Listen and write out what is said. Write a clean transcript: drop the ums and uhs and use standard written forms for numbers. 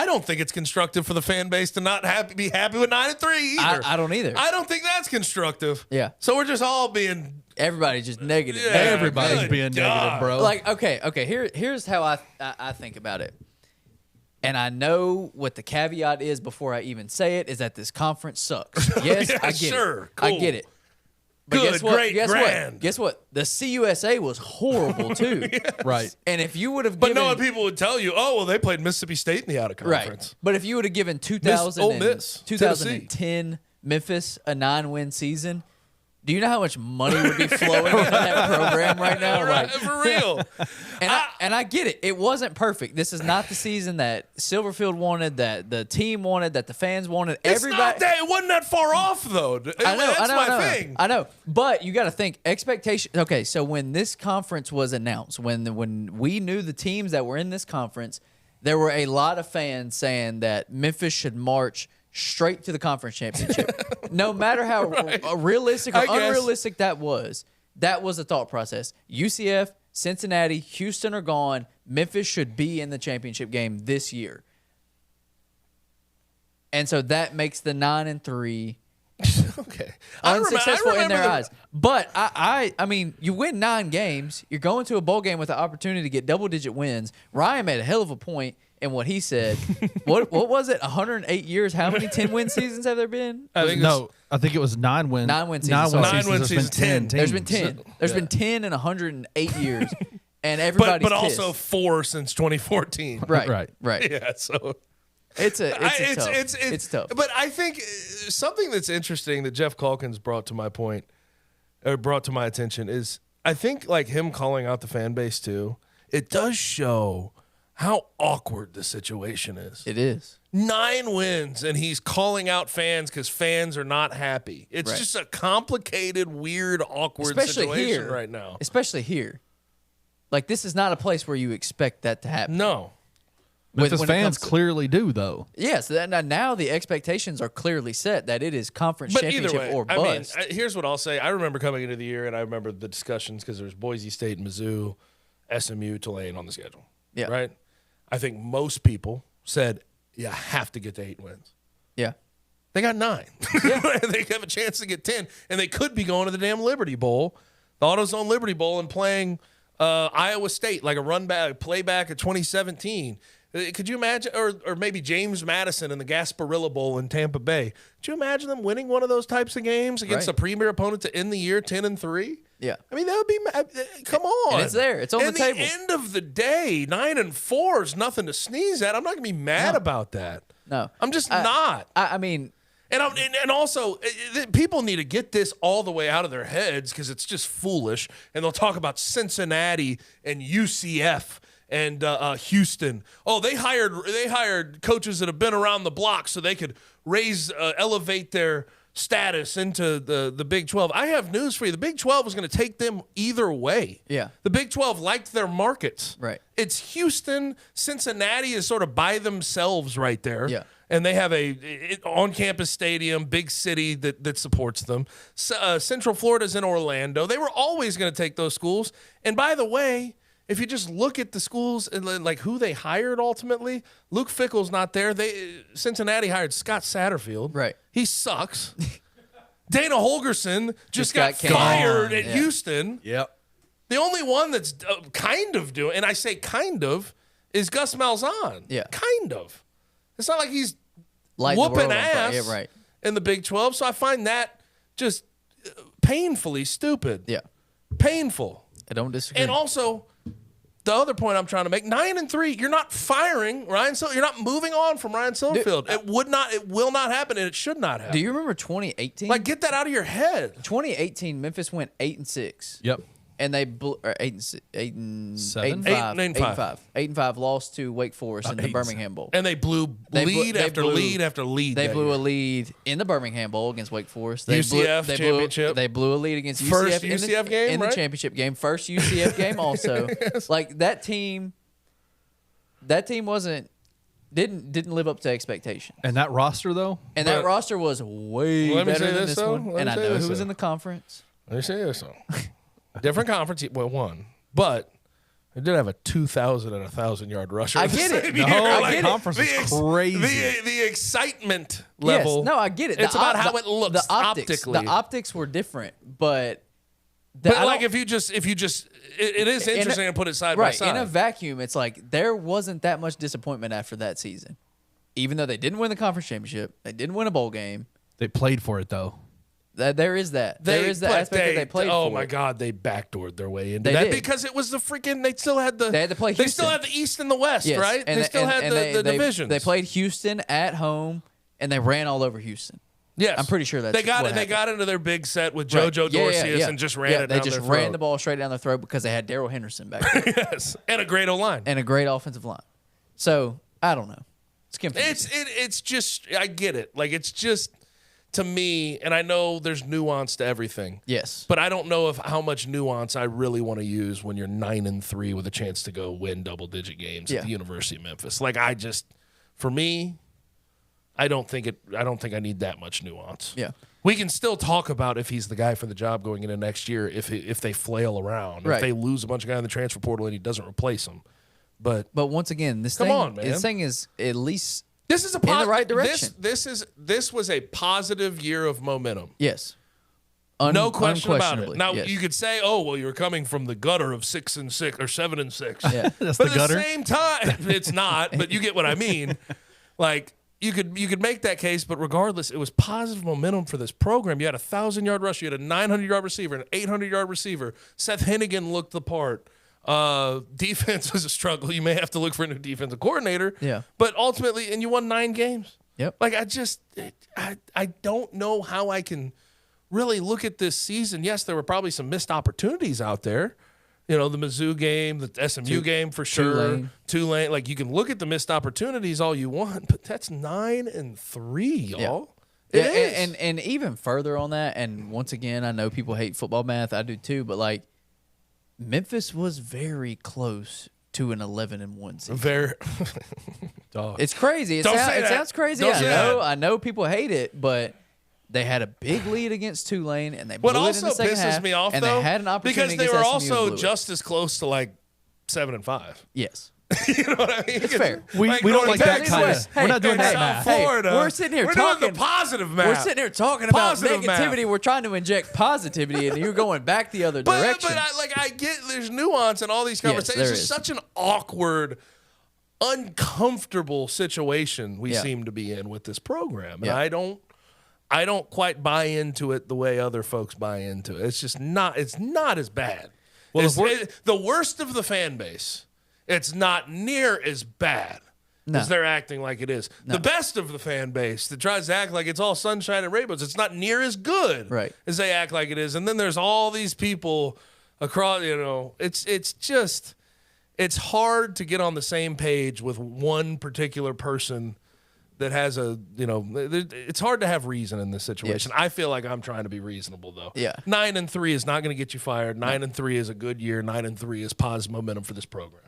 don't think it's constructive for the fan base to not be happy with 9-3 either. I don't either. I don't think that's constructive. Yeah. So we're just all being Everybody's just negative. Yeah, Everybody's good being God. negative, bro. Like, okay. Here's how I think about it. And I know what the caveat is before I even say it is that this conference sucks. Yes, Yeah, I get sure, it. cool. I get it. But Good, guess what? great, guess grand. what? Guess what? The CUSA was horrible too. Right. And if you would have But given, no, people would tell you, oh, well, they played Mississippi State in the out of conference. right. But if you would have given Ole Miss, 2010 Memphis a 9-win season, do you know how much money would be flowing into that program right now? Right, Like, for real. and I get it. It wasn't perfect. This is not the season that Silverfield wanted, that the team wanted, that the fans wanted. It's not that. It wasn't that far off, though. That's my thing. I know. But you got to think expectation. Okay, so when this conference was announced, when we knew the teams that were in this conference, there were a lot of fans saying that Memphis should march straight to the conference championship. No matter how realistic or unrealistic that was the thought process. UCF, Cincinnati, Houston are gone. Memphis should be in the championship game this year. And so that makes the 9-3 Okay. unsuccessful in their the- eyes. But I mean, you win 9 games. You're going to a bowl game with the opportunity to get double-digit wins. Ryan made a hell of a point in what he said. What was it? 108 years. How many 10-win seasons have there been? I think it was 9 wins. 9-win seasons. 9-win There's been seasons, 10. There's been 10. There's been 10 in 108 years, and everybody's but also pissed. 4 since 2014. Right. Yeah, so It's tough. But I think something that's interesting that Jeff Calkins brought to my attention is I think like him calling out the fan base too, it does show how awkward the situation is. It is. 9 wins and he's calling out fans because fans are not happy. It's Right. just a complicated, weird, awkward situation right now. Especially here. Like, this is not a place where you expect that to happen. No. Memphis when it fans comes to- clearly do, though. Yes, now the expectations are clearly set that it is conference But either championship way, or I mean, bust. here's what I'll say. I remember coming into the year, and I remember the discussions because there was Boise State, Mizzou, SMU, Tulane on the schedule. Yeah. Right? I think most people said, you have to get to 8 wins. Yeah. They got 9. They have a chance to get 10, and they could be going to the damn Liberty Bowl, the AutoZone Liberty Bowl, and playing Iowa State, like a playback of 2017. Could you imagine, or maybe James Madison in the Gasparilla Bowl in Tampa Bay? Could you imagine them winning one of those types of games against Right. a premier opponent to end the year 10-3? Yeah. I mean, that would be, come on. And it's there. It's on the table. At the end of the day, 9-4 is nothing to sneeze at. I'm not going to be mad about that. No. I'm just not. I mean, And also, people need to get this all the way out of their heads because it's just foolish. And they'll talk about Cincinnati and UCF and Houston. Oh, they hired coaches that have been around the block so they could elevate their status into the Big 12. I have news for you. The Big 12 is going to take them either way. Yeah. The Big 12 liked their markets. Right. It's Houston. Cincinnati is sort of by themselves right there. Yeah. And they have a on-campus stadium, big city that supports them. Central Florida's in Orlando. They were always going to take those schools. And by the way, if you just look at the schools and like who they hired ultimately, Luke Fickell's not there. Cincinnati hired Scott Satterfield. Right. He sucks. Dana Holgerson just got got fired at Yeah. Houston. Yep. The only one that's kind of doing, and I say kind of, is Gus Malzahn. Yeah. Kind of. It's not like he's light the world whooping on fire. ass Yeah, right. in the Big 12. So I find that just painfully stupid. Yeah. Painful. I don't disagree. And also, the other point I'm trying to make, 9-3, you're not firing Ryan Silverfield. You're not moving on from Ryan Silverfield. It will not happen, and it should not happen. Do you remember 2018? Like, get that out of your head. 2018, Memphis went 8-6. Yep. And they blew, or 8-5, Seven? 8-5, lost to Wake Forest in the Birmingham Bowl. And they blew lead after lead after lead. They that blew year. a lead in the Birmingham Bowl against Wake Forest. UCF championship. They blew a lead against First UCF UCF game, in the right? championship game. First UCF game also. Like that team didn't live up to expectation. And that roster, though? And that roster was way Let me better say than this, this though. one. Let And me I say know this, who was though. in the conference. Let me say this, though. Different conference, well, one. But They did have a 2,000 and 1,000-yard rusher. I in the get it. same No, year. the Like, conference is crazy. The excitement level. Yes, no, I get it. It's about how it looks the optics, optically. The optics were different, but like if you just, it is interesting to put it side by side. In a vacuum, it's like there wasn't that much disappointment after that season, even though they didn't win the conference championship, they didn't win a bowl game. They played for it though. There is that. There is the aspect that they played. Oh for my it. God, they backdoored their way into They that did. because it was the freaking. They still had the. They had to play They still Houston. had the East and the West, Yes, right? and they still had the divisions. They played Houston at home, and they ran all over Houston. Yes, I'm pretty sure that's they got what it. They happened. got into their big set with Right. JoJo Dorcius and just ran it They down just their ran throat. the ball straight down their throat because they had Darrell Henderson back there Yes, and a great O-line. and a great offensive line. So I don't know. It's confusing. It's just I get it. Like it's just to me, and I know there's nuance to everything. Yes. But I don't know how much nuance I really want to use when you're 9-3 with a chance to go win double-digit games at the University of Memphis. Like for me, I don't think I need that much nuance. Yeah. We can still talk about if he's the guy for the job going into next year. If they flail around, Right. if they lose a bunch of guys in the transfer portal and he doesn't replace them. But once again, this thing is at least this is in the right direction. This was a positive year of momentum. yes. No question about it. Unquestionably, Now yes. you could say, "Oh, well, you're coming from the gutter of 6-6 or 7-6." Yeah. That's But the at gutter. the same time, it's not. But you get what I mean. Like you could make that case, but regardless, it was positive momentum for this program. You had a 1,000-yard rusher, you had a 900-yard receiver, an 800-yard receiver. Seth Hennigan looked the part. Defense was a struggle. You may have to look for a new defensive coordinator. Yeah. But ultimately, and you won 9 games. Yep. Like I don't know how I can really look at this season. Yes, there were probably some missed opportunities out there. You know, the Mizzou game, the SMU game for sure. Tulane. Like you can look at the missed opportunities all you want, but that's 9-3, y'all. Yeah. It is. And even further on that, and once again, I know people hate football math. I do too, but like Memphis was very close to an 11-1 season. Very. Dog. It's crazy. It sounds crazy. Don't say that. I know people hate it, but they had a big lead against Tulane, and they blew What it in also the second pisses half, me off, and though, they had an opportunity because they were against SMU and also blew it. just as close to like 7-5. Yes. You know what I mean? It's fair. We don't like that kind of. We're not doing that South math. Florida. We're sitting here We're talking doing the positive math. We're sitting here talking about Positive negativity. math. We're trying to inject positivity, and you're going back the other But direction. I get there's nuance in all these conversations. there It's just is. such an awkward, uncomfortable situation we Yeah. seem to be in with this program, and Yeah. I don't quite buy into it the way other folks buy into it. It's just not. It's not as bad. Well, The worst of the fan base. It's not near as bad No. as they're acting like it is. The best of the fan base that tries to act like it's all sunshine and rainbows, it's not near as good Right. as they act like it is. And then there's all these people across, it's just, it's hard to get on the same page with one particular person that has it's hard to have reason in this situation. I feel like I'm trying to be reasonable though. Yeah. 9-3 is not going to get you fired. 9-3 is a good year. 9-3 is positive momentum for this program.